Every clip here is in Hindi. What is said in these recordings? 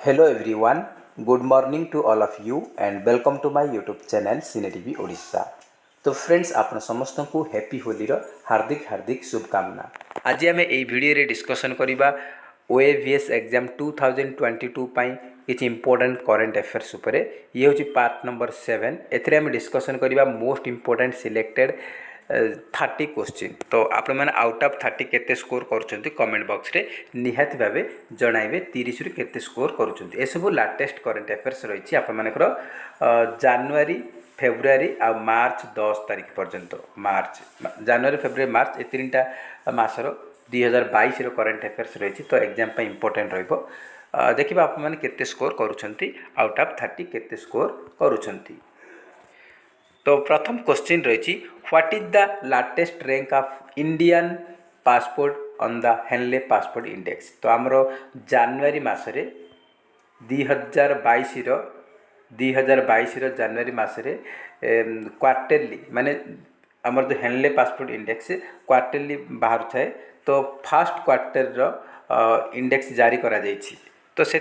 Hello everyone, good morning to all of you and welcome to my YouTube channel Cine TV Odisha. तो फ्रेंड्स आपण समस्त को हैप्पी होली रो हार्दिक हार्दिक शुभकामना। आज आम ये वीडियो रे डिस्कशन करिबा OAVS एग्जाम 2022 पई किछि इंपोर्टेंट करंट अफेयर्स उपरे। ये होछि पार्ट नंबर 7। एथरे हम डिस्कशन करिबा मोस्ट इंपोर्टेंट सिलेक्टेड 30 क्वेश्चन। तो आपण मैंने आउट ऑफ 30 केते स्कोर करूछंती कमेंट बॉक्स रे निहाती भाबे जणाइबे 30 रु केते स्कोर करूछंती। ए सब लेटेस्ट करंट अफेयर्स रहिछि आपण मानकर जनवरी फेब्रुआरी आ मार्च 10 तारिख पर्यंत। मार्च जनवरी फेब्रुआरी मार्च ए तीनटा मासर 2022 रो करंट अफेयर्स रहिछि। तो एग्जाम पे इंपोर्टेंट रहइबो। देखिबा आपण माने केते स्कोर करूछंती आउट ऑफ 30 केते स्कोर करूछंती। तो प्रथम क्वेश्चन रही what is the latest rank of Indian passport on the Henley passport index. तो आमर जनवरी मसरे 2022 जनवरी मसरे क्वार्टरली माने आमर जो हेनले पासपोर्ट इंडेक्स क्वार्टरली बाहर थाए। तो फर्स्ट क्वार्टर रो इंडेक्स जारी करा जायछि। तो से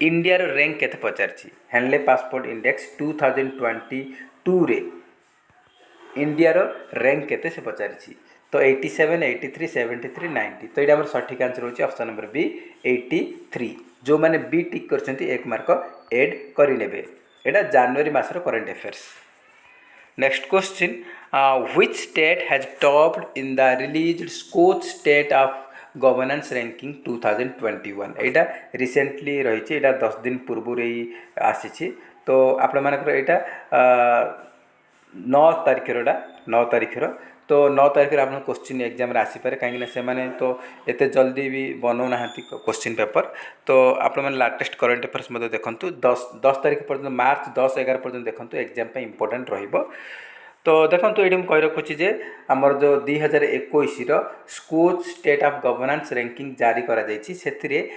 इंडिया रो रैंक केते पचारछि हेनले पासपोर्ट इंडेक्स 2022 रे इंडिया रो रैंक केते से पचारछि। तो 87 83 73 90। तो ये सठिक आंसर होछि ऑप्शन नंबर बी 83। जो माने बी टिक करछंती एक मार्क ऐड करि नेबे। एटा जनवरी मासर current affairs. Next question which state has topped in the released Scotch state of governance ranking 2021। एटा रिसेंटली रही एटा 10 दिन पूर्व रे आसी। तो आपण मानकर एटा 9 तारिखर। तो 9 तारिख आप क्वेश्चन एग्जाम आसीपे कहीं से माने तो एते जल्दी भी बनाऊना क्वेश्चन पेपर। तो आप लाटेस्ट करंट अफेयर्स मत देखु 10 तारिख पर्यटन मार्च 10-11 पर्यटन देखु एग्जाम पे इंपोर्टेंट रहिबो। तो देखो ये मुझे कही रखुच्छी जे आमर जो 2021 Skoch state of governance ranking जारी करा जायछि। सेथिरे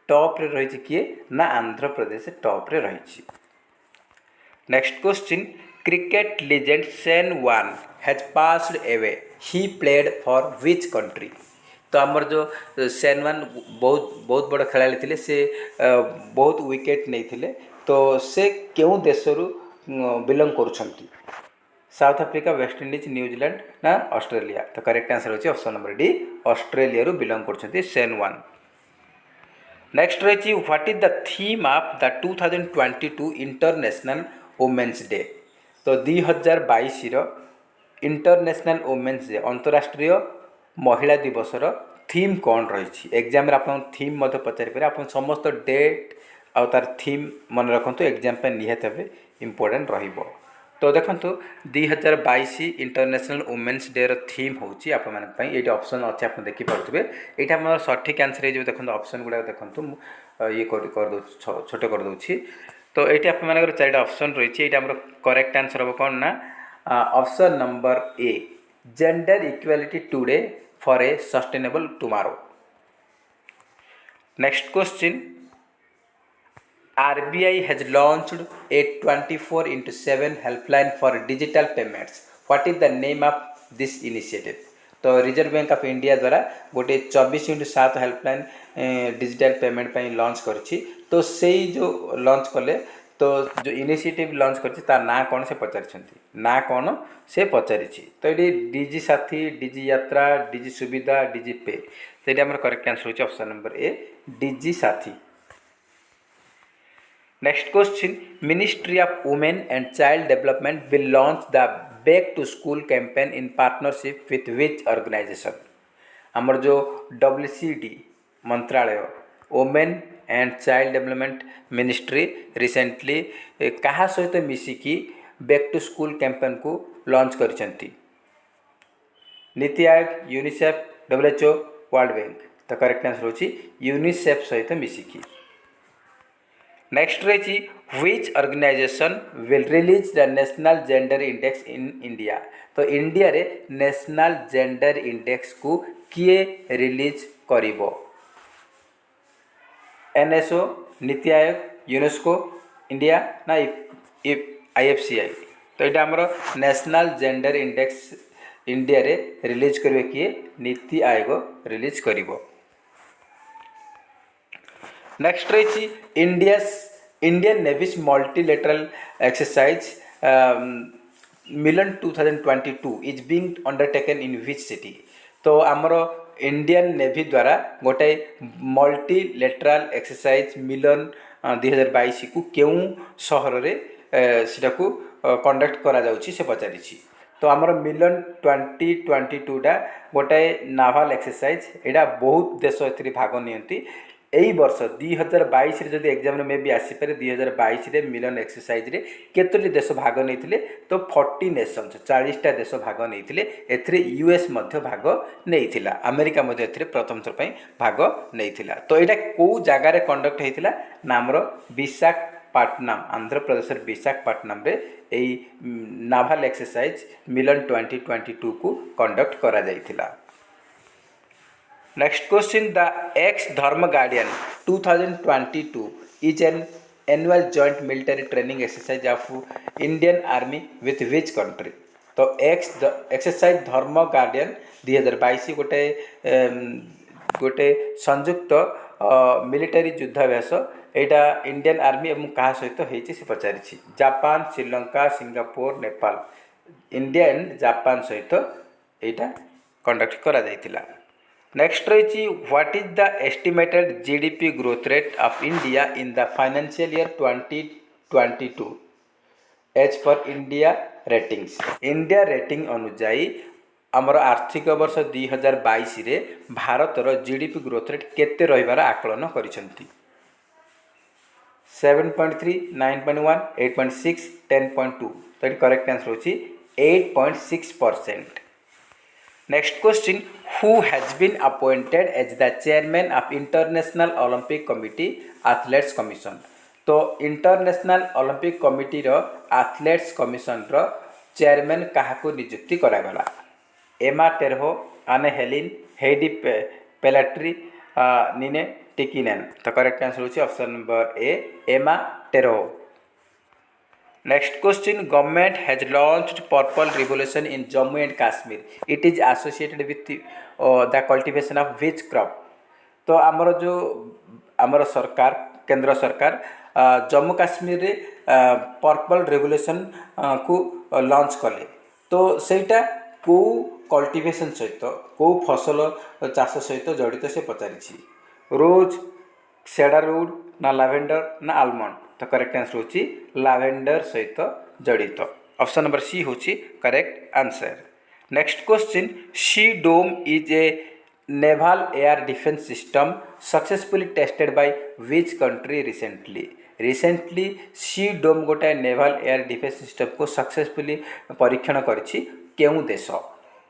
टॉप रे रही किए ना आंध्र प्रदेश टॉप रे रही। Next question cricket legend Shane Warne has passed away he played for which country. तो आमर जो शेन वॉर्न बहुत बड़ खेलाड़ी थिले से बहुत विकेट नहीं थिले। तो से क्यों देश रु बिलोंग करुछंती South Africa West Indies New Zealand ना ऑस्ट्रेलिया। तो करेक्ट आंसर होची ऑप्शन नंबर डी ऑस्ट्रेलिया रु बिलोंग करछंती शेन वॉर्न। नेक्स्ट रही what is the theme of the 2022 international women's day. तो 2022 इंटरनेशनल वुमेन्स डे अंतरराष्ट्रीय महिला दिवस थीम कौन रही। एग्जाम आप थीम मत पचारि आप समस्त डेट आउ तार थीम मन रखु एग्जाम पे निहत भाव इंपोर्टेंट रहिबो। तो देखो 2022 इंटरनेशनल वुमेन्स डे रो थीम होची आप माने ये ऑप्शन अच्छे आप देखि पारुथिबे। एटा हमर सठिक आंसर हो देखो ऑप्शन गुडा देखो ये कर दो छोटे कर दोछि। तो ये आप मानकर 4टा ऑप्शन रही। ये हमर करेक्ट आंसर हम कौन ना option number a gender equality today for a sustainable tomorrow. Next question RBI has launched a 24/7 helpline for digital payments. What is the name of this initiative? तो रिजर्व बैंक ऑफ इंडिया द्वारा गोटे 24/7 हेल्पलाइन डिजिटल पेमेंट पर लॉन्च करछि। तो से जो लॉन्च कले तो जो इनिशिएटिव लॉन्च करछि तार ना कौन से पचारिछंती ना कौन से पचारिछि। तो ये डिजी साथी डिजी यात्रा डिजी सुविधा डिजी पे। तो ये हमर करेक्ट आंसर होछि option number A Digi Saathi. Next question ministry of women and child development will launch the back to school campaign in partnership with which organisation. आमर जो WCD मंत्रालय women and child development ministry recently कहा सहित मिसिकी बैक टू स्कूल कैंपेन को लॉन्च करिसेंती NITI Aayog UNICEF WHO world bank. तो करेक्ट आंसर होची यूनिसेफ सहित मिसिकी। नेक्स्ट रही which organisation will release the national gender index in India. तो इंडिया रे नेशनल जेंडर इंडेक्स को किए release करिवो NSO NITI Aayog UNESCO India ना IFCI। तो ये आमर नेशनल जेंडर इंडेक्स इंडिया रे रिलीज करिवे किए नीति आयोग रिलीज करिवो। नेक्स्ट रही Indian Navy's multilateral exercise Milan 2022 is being undertaken in which city. तो आमर इंडियन नेवी द्वारा गोटे मल्टीलेटरल एक्सरसाइज मिलन 2022 को केउं सहर रे सेटाकू कंडक्ट करा जाउची से पचारिछि। तो आमर मिलन 2022 गोटे नाभाल एक्सरसाइज एटा बहुत देश ए भाग नियंती। यही वर्ष 2022 जब एग्जाम में भी आसीपे 2022 मिलन एक्सरसाइज रे केतोटी देश भाग नहीं तो 40 नेशंस 40टा देश भाग नहीं एथिरे यूएस मध्य भाग नहीं अमेरिका मध्य एथिरे प्रथम थर पई भाग नहीं। तो यहाँ कौ जगार कंडक्ट होता ना आमर विशाखापट्टनम आंध्र प्रदेश विशाखापट्टनम रे यही नाभाल एक्सरसाइज मिलन 2022 को कंडक्ट करा जाइथिला। Next question, the ex Dharma Guardian 2022 is an annual joint military training exercise of Indian Army with which country? तो एक्सरसाइज धर्म गार्डियन 2022 गोटे संयुक्त मिलिटारी युद्धाभ्यास यहाँ इंडियन आर्मी एवं क्या सहित होती से पचारि Japan Sri Lanka Singapore Nepal India and Japan सहित यहाँ कंडक्ट करा जाइतिला। नेक्स्ट रही what is the estimated GDP growth rate of India in the financial year 2022 as per India Ratings. India rating अनुजाई आमर आर्थिक वर्ष 2022 रे भारतर जीडीपी ग्रोथ रेट केते रहिबार आकलन करिसेंती। 7.3 9.1 8.6 10.2। तो करेक्ट आंसर होची 8.6%। Next question, who has been appointed as the chairman of International Olympic Committee Athletes Commission? तो इंटरनेशनल ओलंपिक कमिटी रो एथलेट्स कमिशन रो चेयरमैन काहाको नियुक्ति करागला। एमा टेरहो आने हेलिन हेडी पेलाट्री निने टिकिनेन। तो करेक्ट आंसर होची ऑप्शन नंबर ए एमा टेरहो। Next question, government has launched Purple Revolution in Jammu and Kashmir. It is associated with the cultivation of which crop? तो आमर सरकार केंद्र सरकार जम्मू काश्मीर रे पर्पल रेवोल्यूशन को लॉन्च कले। तो सेटा को कल्टिवेशन सहित को फसल चाष सहित जड़ित से पचारि रोज सेडारवुड ना लावेंडर ना आलमंड। तो करेक्ट आंसर होची लावेंडर सहित जड़ित। ऑप्शन नंबर सी होची correct answer. Next question, C dome is a naval air defence system successfully tested by which country recently C dome गोटे नेवल एयर डिफेंस सिस्टम को सक्सेसफुली परीक्षण करिछि केउं देश?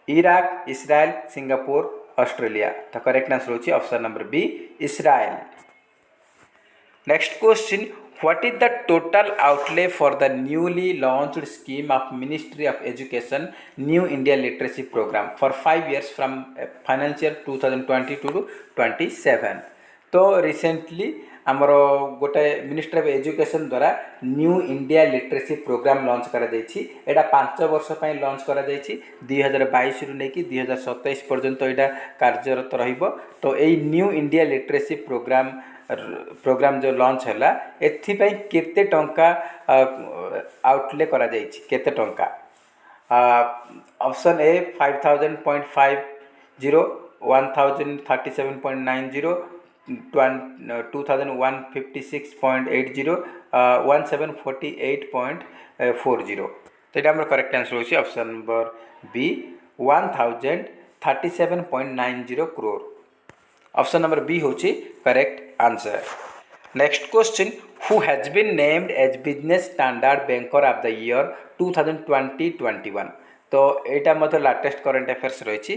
Iraq Israel Singapore Australia. तो करेक्ट आंसर होची option number B Israel. Next question, what is the total outlay for the newly launched scheme of Ministry of Education New India Literacy Program for 5 years from financial 2022 to 27? तो रिसेंटली आमर गोटे मिनिस्ट्री ऑफ एजुकेशन द्वारा new India literacy programme launch करा जायछि। एटा 5 वर्ष पई लॉन्च करा जायछि 2022 रु नेकी 2027 पर्यंत एटा कार्यरत रहिबो। तो एई न्यू इंडिया लिटरेसी प्रोग्राम जो लॉन्च हैला एथिपई केते टंका आउटले करा जायछि केते टंका? Option A 5000.50 1037.90 2156.80 1748.40। तो ये आमर करेक्ट आंसर होची option number B 1037.90 crore. Option number B होची correct answer. Next question, who has been named as business standard banker of the year 2020-21? तो यहाँ मतलब लाटेस्ट करेन्ट अफेयर्स रही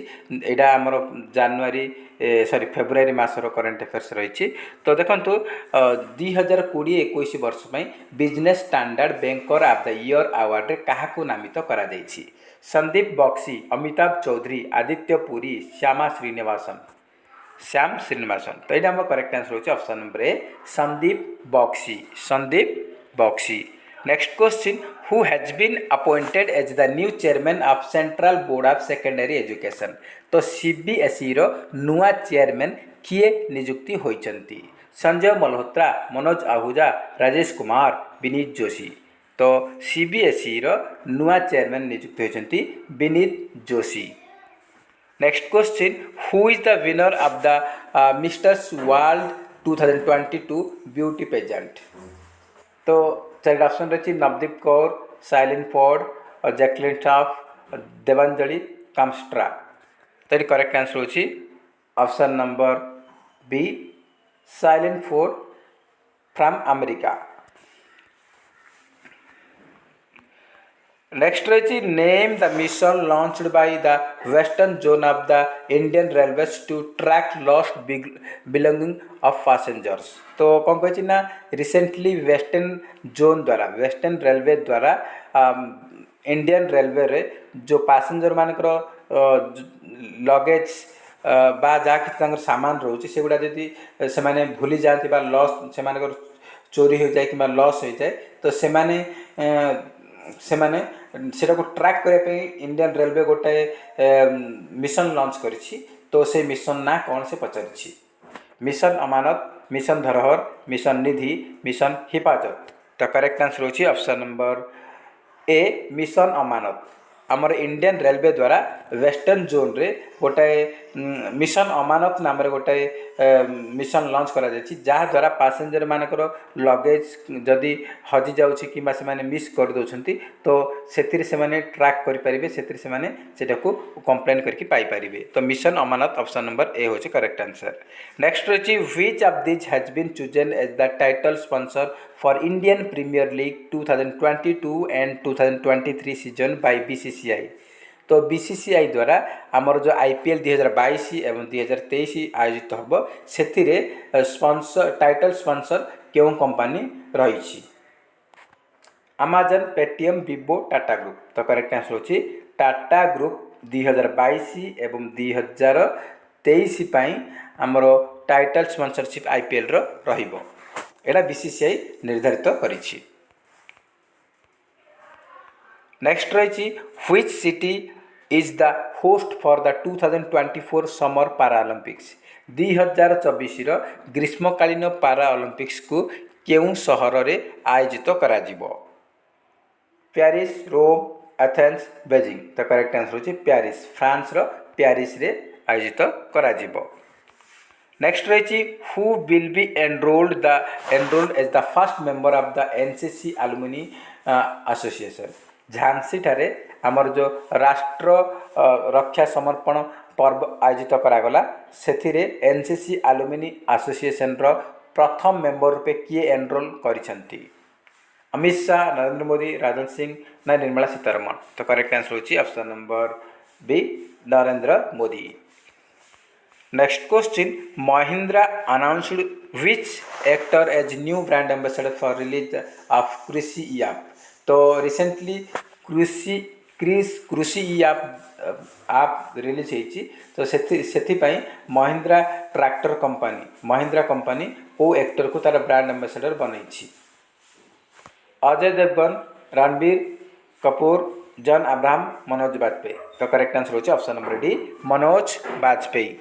आमर जनवरी फेब्रुआरी मासर करेन्ट अफेयर्स रही। तो देखो 2020-21 वर्ष में business standard banker of the year award क्या नामित करा जायछि? संदीप बक्सी, अमिताभ चौधरी, आदित्य पुरी, श्याम श्रीनिवासन। तो यहाँ आम करेक्ट आंसर होची option number A Sandeep Bakshi. Next question, who has been appointed as the new chairman of Central Board of Secondary Education? तो सीबीएसई रो नुआ चेयरमैन किए नियुक्ति होइचंती? संजय मल्होत्रा, मनोज आहूजा, राजेश कुमार, विनीत जोशी। तो सीबीएसई रो नुआ चेयरमैन नियुक्त होती Vineet Joshi. Next question, who is the winner of the Mrs world 2022 beauty pageant. तो चार ऑप्शन रही Navdeep Kaur, Shylyn Ford, Jacqueline Tough, Devanjali Kamstra. तो करेक्ट आंसर होची option number B, Shylyn Ford from America. Next रही name the mission launched by the western zone of the Indian railways to track lost belonging of passengers. तो कौन कही ना रिसेंटली वेस्टर्न जोन द्वारा वेस्टर्न रेलवे द्वारा इंडियन रेलवे रे जो पैसेंजर मानकर लगेज बा जहाँ कि सामान रोचे से गुड़ा जदि से भूली जाती लॉस से चोरी हो जाए कि लॉस हो जाए तो से ट्रैक करने इंडियन रेलवे गोटे मिशन लॉन्च करी। तो से मिशन ना कौन से पचारि मिशन अमानत, मिशन धरोहर, मिशन निधि, मिशन हिफाजत। तो करेक्ट आंसर होची ऑप्शन नंबर ए, मिशन अमानत। आमर इंडियन रेलवे द्वारा वेस्टर्न जोन रे गोटे मिशन अमानत नाम गोटे मिशन लॉन्च करा जहाँ द्वारा पैसेंजर मानकर लगेज जदि हजि जाऊँगी कि मिस कर दौरान तो से ट्रैक करेंगे से कंप्लेन करके पाइपर। तो Mission Amanat option number A होची करेक्ट आंसर। नेक्स्ट रही which of this has been chosen as the title sponsor for Indian Premier League 2022 and 2023 season by BCCI. तो बीसीसीआई द्वारा आमर जो आईपीएल 2022 एवं 2023 आयोजित हम से स्पॉन्सर टाइटल स्पॉन्सर क्यों कंपनी रही? Amazon, Paytm, Vivo, Tata group. तो करेक्ट आंसर होची टाटा ग्रुप 2022 एवं 2023 आमर टाइटल स्पॉन्सरशिप आईपीएल रहिबो। एटा बीसीसीआई निर्धारित करिछि। नेक्स्ट रही which city is the host for the 2024 summer Paralympics. 2024 ग्रीष्मकालीन पाराओलंपिक्स को केउं सहर रे आयोजित करा जिवो? Paris, Rome, Athens, Beijing. तो करेक्ट आंसर होची पेरिस, फ्रांस रो पेरिस रे आयोजित करा जिवो। नेक्स्ट रही who will be enrolled as the first member of the NCC alumni association. Jhansi ठारे आमर जो राष्ट्र रक्षा समर्पण पर्व आयोजित करागला से एनसीसी एलुमनी एसोसिएशन रो प्रथम मेंबर रूपे किए एनरोल करिसेंती? अमित शाह, नरेंद्र मोदी, राजनाथ सिंह ना निर्मला सीतारमण। तो करेक्ट आंसर होची option number B, Narendra Modi. Next question, Mahindra announced which actor as new brand ambassador for release of Krishi app. तो रिसेंटली कृषि ऐप रिलीज होती तो से महिंद्रा ट्रैक्टर कंपनी को एक्टर को तार ब्रांड एम्बेसडर बनई। अजय देवगन, रणबीर कपूर, जॉन अब्राहम, मनोज बाजपेयी। तो करेक्ट आंसर होची option number D, Manoj Bajpayee.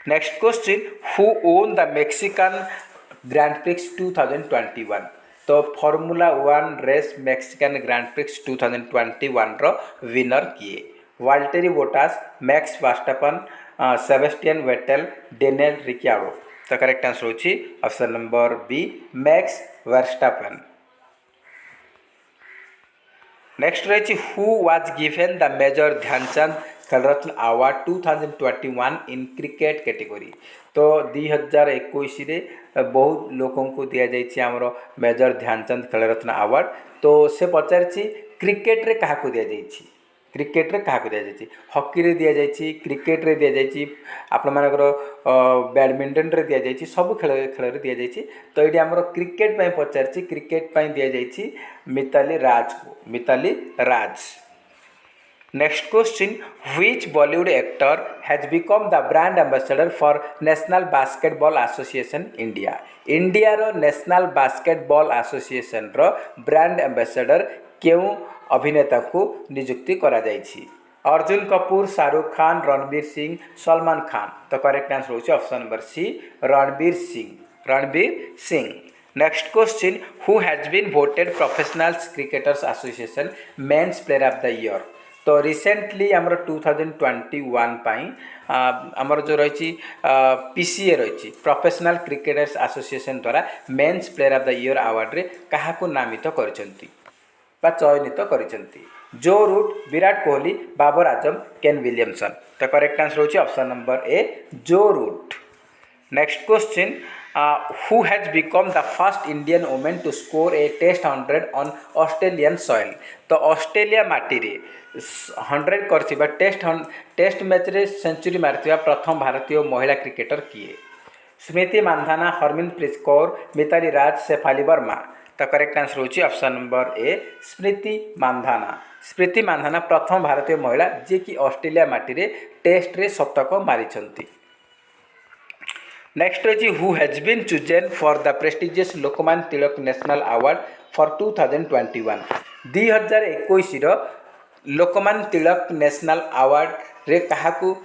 Next question, who won the Mexican grand prix 2021। तो formula 1 race Mexican grand prix 2021 रो विनर किए? Valtteri Bottas, Max Verstappen, Sebastian Vettel, Daniel Ricciardo. तो करेक्ट आंसर होची option number B, Max Verstappen. Next रही who was given the major Dhyan Chand Khel Ratna award 2021 in cricket category. तो 2021 बहुत लोगों को दि जाइए आमर मेजर ध्यानचंद खेलरत्न अवार्ड। तो से पचारि क्रिकेट रे क्या दि जाइए? क्रिकेट रे क्या दि जाइए? हॉकी रे दि जाइए, क्रिकेट रे दि जाइए, आपण मानकर बैडमिंटन रे दि जाइए, सब खेल रे दि जाइए। तो ये आमर क्रिकेट पई पचारि क्रिकेट पई दि जाइए मिताली राज को, Mithali Raj. Next question, which Bollywood actor has become the brand ambassador for national basketball association India. India रो नेशनल बास्केटबॉल एसोसिएशन रो ब्रांड एम्बेसडर क्यों अभिनेता को नियुक्ति करा जाइछि? अर्जुन कपूर, शाहरुख खान, रणबीर सिंह, सलमान खान। तो करेक्ट आंसर होची option number C, Ranbir Singh. Ranbir Singh. Next question, who has been voted Professional Cricketers Association men's player of the year. तो रिसेंटली आमर 2021 पाई आमर जो रही पीसीए रही प्रोफेशनल क्रिकेटर्स एसोसिएशन द्वारा men's player of the year award रे काहाकू नामित करछंती बा चयनित करछंती। Joe Root, Virat Kohli, Babar Azam, Kane Williamson. तो करेक्ट आंसर होची ऑप्शन नंबर ए, जो Root. Next question, who has become the first Indian women to score a test 100 on Australian soil. तो ऑस्ट्रेलिया माटी रे 100 करथिबा टेस्ट मैच रे सेंचुरी मारथिबा प्रथम भारतीय महिला क्रिकेटर किए? स्मृति मानधाना, हरमिनप्रीत कौर, मिताली राज, शेफाली वर्मा। तो करेक्ट आंसर होची ऑप्शन नंबर ए, स्मृति मानधाना। स्मृति मानधाना प्रथम भारतीय महिला जे कि ऑस्ट्रेलिया माटी रे टेस्ट रे शतक मारिछंती। नेक्स्ट रही, who has been chosen for the prestigious Lokmanya Tilak national award for 2021। 2021 Lokmanya Tilak national award रे काहाकू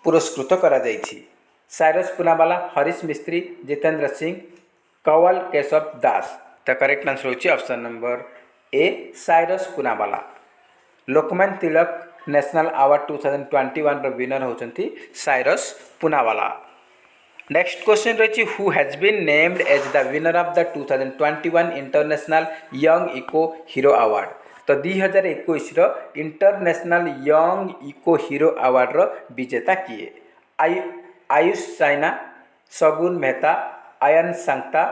पुरस्कृत करा जाइछि? साइरस पूनावाला, हरीश मिस्त्री, जितेंद्र सिंह, कंवल केशव दास। तो करेक्ट आंसर होची option number A, Cyrus Poonawalla. Lokmanya Tilak national award 2021 रो विनर होचंती साइरस पूनावाला। नेक्स्ट क्वेश्चन रही, who has been named as the winner of the 2021 international young eco hero award. तो 2021 international young eco hero award रो विजेता किए? आयुष चाइना, सगुन मेहता, आयन सांगता,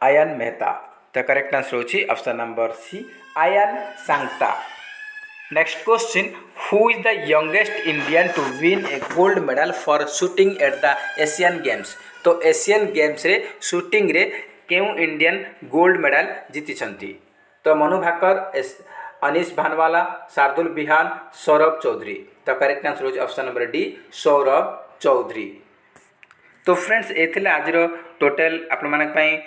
आयन मेहता। तो करेक्ट आंसर होची option number C, Aayan Sangta. Next question, who is the youngest Indian to win a gold medal for shooting at the Asian games. तो एशियन गेम्स रे शूटिंग रे केउ इंडियन गोल्ड मेडल जीति? तो मनु भाकर, अनिश भानवाला, शार्दुल बिहान, सौरभ चौधरी। तो करेक्ट आंसर होची option number D, Saurabh Chaudhary. तो फ्रेंड्स ये आज टोटल आपण मानक पई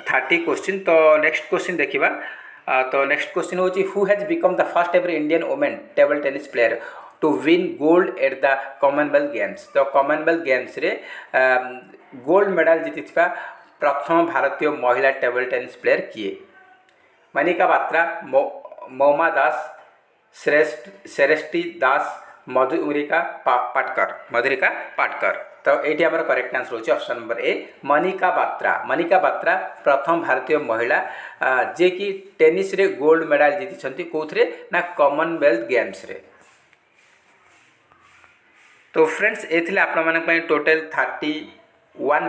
30 क्वेश्चन। तो नेक्स्ट क्वेश्चन देखिबा। तो नेक्स्ट क्वेश्चन होची, who has become the first ever Indian women table tennis player to win gold at the Commonwealth games. तो कॉमनवेल्थ गेम्स रे गोल्ड मेडल जीतिथिबा प्रथम भारतीय महिला टेबल टेनिस प्लेयर किए? मनिका बात्रा, मौमा दास, श्रेष्ठी दास, मधुरिका पाटकर। तो ये आम करेक्ट आंसर होची ऑप्शन नंबर ए, मनिका बात्रा। मनिका बात्रा प्रथम भारतीय महिला जे कि टेनिस रे गोल्ड मेडल जीति कौथरे ना कॉमनवेल्थ गेम्स रे। तो फ्रेंड्स ये आपण मानक टोटल 30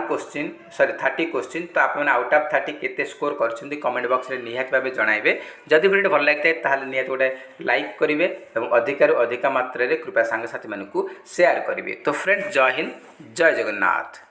क्वेश्चन। तो आप आउट ऑफ 30 केते स्कोर करछन्ती कमेंट बॉक्स रे निहात भाबे जणाइबे। जदि वीडियो भल लागते ताहले निहात गोटे लाइक करिवे एवं अधिक मात्रा रे कृपया सांग साथी मानकू शेयर करिवे। तो फ्रेंड्स जय हिंद, जय जगन्नाथ।